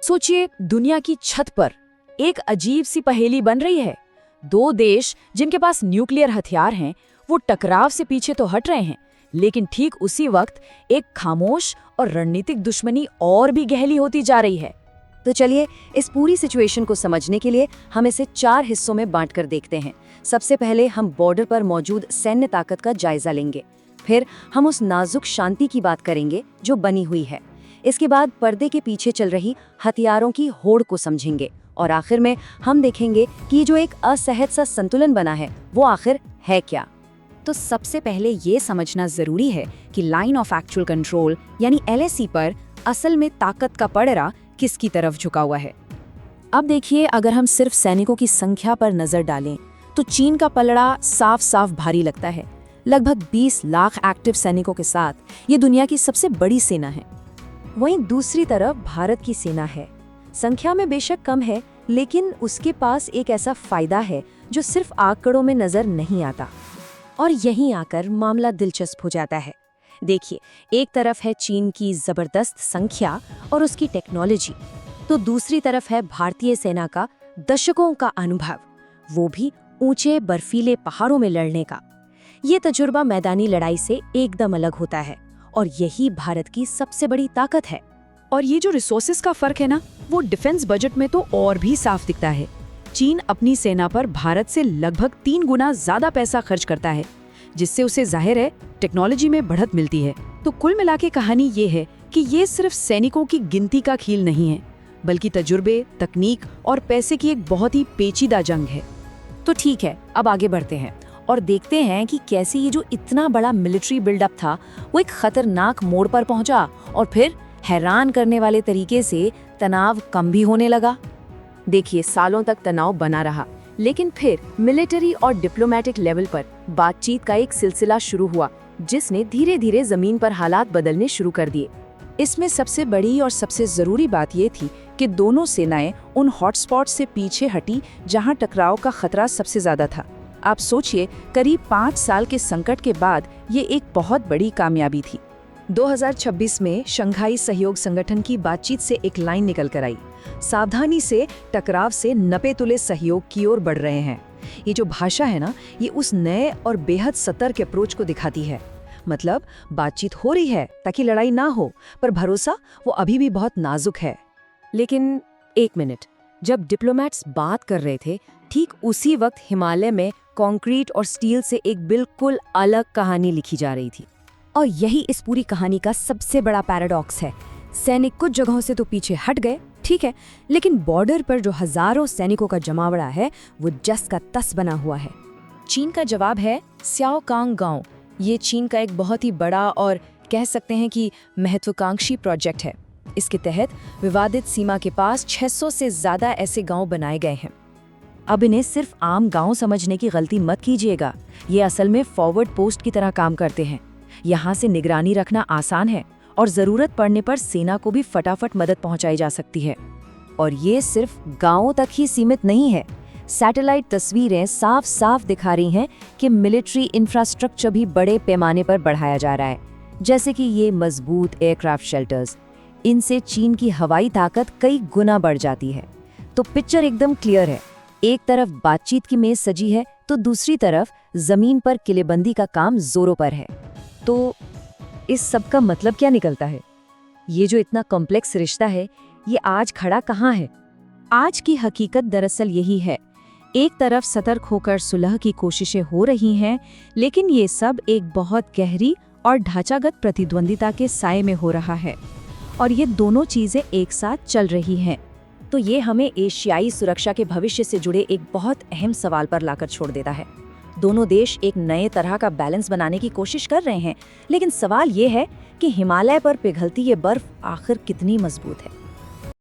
सोचिए, दुनिया की छत पर एक अजीब सी पहेली बन रही है। दो देश जिनके पास न्यूक्लियर हथियार हैं, वो टकराव से पीछे तो हट रहे हैं, लेकिन ठीक उसी वक्त एक खामोश और रणनीतिक दुश्मनी और भी गहरी होती जा रही है। तो चलिए इस पूरी सिचुएशन को समझने के लिए हम इसे 4 हिस्सों में बांटकर देखते हैं। सबसे पहले हम बॉर्डर पर मौजूद सैन्य ताकत का जायजा लेंगे। फिर हम उस नाजुक शांति की बात करेंगे जो बनी हुई है। इसके बाद पर्दे के पीछे चल रही हथियारों की होड़ को समझेंगे और आखिर में हम देखेंगे कि जो एक असहज सा संतुलन बना है वो आखिर है क्या। तो सबसे पहले ये समझना जरूरी है कि लाइन ऑफ एक्चुअल कंट्रोल यानी LAC पर असल में ताकत का पड़रा किसकी तरफ झुका हुआ है। अब देखिए, अगर हम सिर्फ सैनिकों की संख्या पर नजर डालें तो चीन का पलड़ा साफ साफ भारी लगता है। लगभग 20 लाख एक्टिव सैनिकों के साथ ये दुनिया की सबसे बड़ी सेना है। वहीं दूसरी तरफ भारत की सेना है। संख्या में बेशक कम है, लेकिन उसके पास एक ऐसा फायदा है जो सिर्फ आंकड़ों में नजर नहीं आता। और यहीं आकर मामला दिलचस्प हो जाता है। देखिए, एक तरफ है चीन की जबरदस्त संख्या और उसकी टेक्नोलॉजी, तो दूसरी तरफ है भारतीय सेना का दशकों का अनुभव, वो भी ऊंचे बर्फीले पहाड़ों में लड़ने का। ये तजुर्बा मैदानी लड़ाई से एकदम अलग होता है और यही भारत की सबसे बड़ी ताकत है। और ये जो रिसोर्सेज का फर्क है ना, वो डिफेंस बजट में तो और भी साफ दिखता है। चीन अपनी सेना पर भारत से लगभग 3 गुना ज्यादा पैसा खर्च करता है, जिससे उसे जाहिर है टेक्नोलॉजी में बढ़त मिलती है। तो कुल मिला के कहानी ये है कि ये सिर्फ सैनिकों की गिनती का खेल नहीं है, बल्कि तजुर्बे, तकनीक और पैसे की एक बहुत ही पेचीदा जंग है। तो ठीक है, अब आगे बढ़ते हैं और देखते हैं कि कैसे ये जो इतना बड़ा मिलिट्री बिल्डअप था वो एक खतरनाक मोड़ पर पहुंचा और फिर हैरान करने वाले तरीके से तनाव कम भी होने लगा। देखिए, सालों तक तनाव बना रहा, लेकिन फिर मिलिट्री और डिप्लोमेटिक लेवल पर बातचीत का एक सिलसिला शुरू हुआ, जिसने धीरे धीरे जमीन पर हालात बदलने शुरू कर दिए। इसमें सबसे बड़ी और सबसे जरूरी बात ये थी कि दोनों सेनाएं उन हॉटस्पॉट से पीछे हटी जहां टकराव का खतरा सबसे ज्यादा था। आप सोचिए, करीब 5 साल के संकट के बाद ये एक बहुत बड़ी कामयाबी थी। 2026 में शंघाई सहयोग संगठन की बातचीत से एक लाइन निकल कर आई, सावधानी से टकराव से नपे तुले सहयोग की ओर बढ़ रहे हैं। ये जो भाषा है ना, ये उस नए और बेहद सतर्क अप्रोच को दिखाती है। मतलब बातचीत हो रही है ताकि लड़ाई ना हो, पर भरोसा वो अभी भी बहुत नाजुक है। लेकिन एक मिनट, जब डिप्लोमेट्स बात कर रहे थे, ठीक उसी वक्त हिमालय में कंक्रीट और स्टील से एक बिल्कुल अलग कहानी लिखी जा रही थी। और यही इस पूरी कहानी का सबसे बड़ा पैराडॉक्स है। सैनिक कुछ जगहों से तो पीछे हट गए, ठीक है, लेकिन बॉर्डर पर जो हजारों सैनिकों का जमावड़ा है वो जस का तस बना हुआ है। चीन का जवाब है स्याओकांग गांव। ये चीन का एक बहुत ही बड़ा और कह सकते हैं कि महत्वाकांक्षी प्रोजेक्ट है। इसके तहत विवादित सीमा के पास 600 से ज्यादा ऐसे गांव बनाए गए हैं। अब इन्हें सिर्फ आम गांव समझने की गलती मत कीजिएगा। ये असल में फॉरवर्ड पोस्ट की तरह काम करते हैं। यहाँ से निगरानी रखना आसान है और जरूरत पड़ने पर सेना को भी फटाफट मदद पहुंचाई जा सकती है। और ये सिर्फ गांवों तक ही सीमित नहीं है। सैटेलाइट तस्वीरें साफ साफ दिखा रही हैं कि मिलिट्री इंफ्रास्ट्रक्चर भी बड़े पैमाने पर बढ़ाया जा रहा है, जैसे कि ये मजबूत एयरक्राफ्ट शेल्टर्स। इनसे चीन की हवाई ताकत कई गुना बढ़ जाती है। तो पिक्चर एकदम क्लियर है। एक तरफ बातचीत की मेज सजी है, तो दूसरी तरफ जमीन पर किलेबंदी का काम जोरों पर है। तो इस सब का मतलब क्या निकलता है? ये जो इतना कॉम्प्लेक्स रिश्ता है, ये आज खड़ा कहाँ है? आज की हकीकत दरअसल यही है। एक तरफ सतर्क होकर सुलह की कोशिशें हो रही हैं, लेकिन ये सब एक बहुत गहरी और ढांचागत प्रतिद्वंदिता के साए में हो रहा है, और ये दोनों चीजें एक साथ चल रही हैं। तो ये हमें एशियाई सुरक्षा के भविष्य से जुड़े एक बहुत अहम सवाल पर लाकर छोड़ देता है। दोनों देश एक नए तरह का बैलेंस बनाने की कोशिश कर रहे हैं, लेकिन सवाल ये है कि हिमालय पर पिघलती ये बर्फ आखिर कितनी मजबूत है।